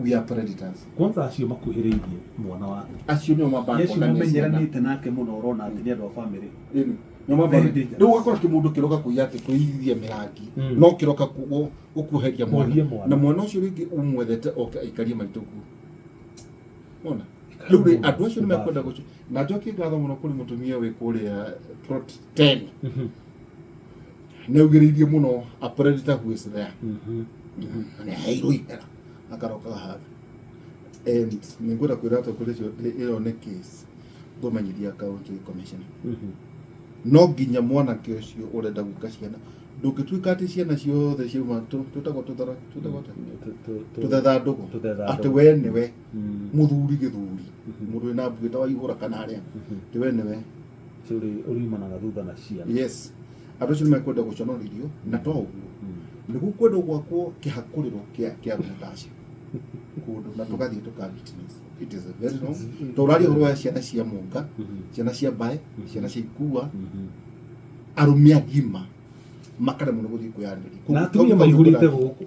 we are predators. Kwanza acio makuhĩrĩirie mwana waku. Acio nĩo mabanga Yesu mumenyeranĩte nake mũno urona atĩ nĩ andũ a family. Nĩo mabanga. Rĩu ũgakora kĩmũndũ kĩroka kũiya atĩ kũigithia mĩrangi. No kĩroka gũkuoheria mwana. Na mwana ũcio rĩngĩ ũmwethete oke aikarie maitũ kuo. Ona. Rĩu andũ acio nĩmekwenda gũcio. Na njokie ngatho mũno kũrĩ mũtumia wĩ kũrĩa plot 10. Neugĩrĩirie mũno a predator who is there. Na heirwo ihera akaroka haha. Nĩngwenda kwĩra atongoria acio ĩyo nĩ case ngũmenyithia county commissioner. No nginya mwanake ũcio ũrenda gwĩka ciana ndũngĩtuĩka atĩ ciana ciothe ciauma tũtagwo tũthethandũgũ atĩ we nĩwe mũthuri gĩthuri mũndũ wĩna mbuĩ ta Waihũra kana harĩa atĩ we nĩwe ũriumanaga thutha na ciana. Yes, andũ acio nĩmekwenda gũconorithio na to ũguo nĩguo kwenda gwakwo kĩhakũrĩro kĩa arũme ta acio kũndũ na tũgathiĩ tũka-witness. It is a very wrong. Tũraria ũhoro wa ciana cia mũnga, ciana cia mbae, ciana cia ikua, arũme agima makaremwo nĩ gũthiĩ kwĩyarĩrĩria. Na atumia maihũrĩte gũkũ.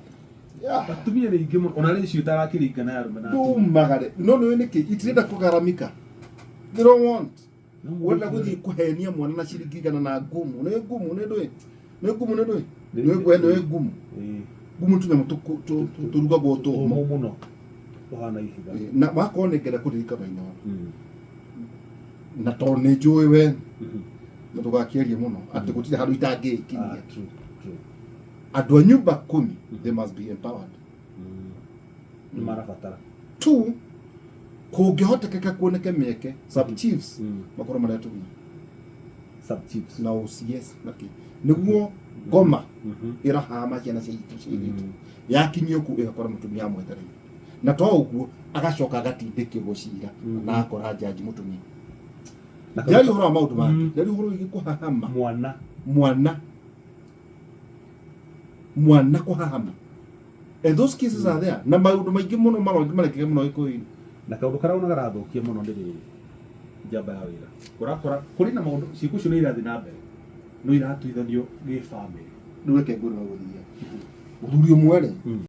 Atumia rĩingĩ mũno ona rĩcio itarakĩringana ya arũme na atumia. Tumagare. No nĩ nĩkĩ itirenda kũgaramika. They don't want. Wenda gũthiĩ kũhenia mwana na ciringi igana na ngumu. Nĩ ngumu nĩ ndũĩ. Nĩ ngumu nĩ ndũĩ. Nĩ ngumu. Ngumu tunyamũ tũrugagwo tũmũ mũno. Ũhana ihiga. Na wakorwo nĩ ngenda kũririka maina na tondũ nĩ njũĩ we na tũgakĩaria mũno atĩ gũtirĩ handũ itangĩkinyia. Andũ a nyũmba 10 they must be empowered. Nĩ marabatara. 2 kũngĩhotekeka kuoneke mĩeke sub chiefs makorwo maretũgia sub chiefs na OCS nake nĩguo ngoma ĩrahama ciana cia itũ cia itũ yakinyio ku ĩgakora mũtumia mwetereire na to ũguo agacoka agatindĩkĩrwo cira na akora jaji mũtumia. Ndari ũhoro wa maũndũ make ndari ũhoro wĩgiĩ kũhahama mwana kũhahama. And those cases are there. Na maũndũ maingĩ mũno marekĩka mũno Gĩkũyũ-inĩ. Na kaũndũ karĩa ũnaga gathũkia mũno nĩ njamba ya wĩra. Kũrakora kũrĩ na maũndũ ciĩko icio nĩ irathiĩ na mbere no iratuithanio gĩ family. Rĩu reke ngũrĩra gũthiia mũthuri ũmwe rĩ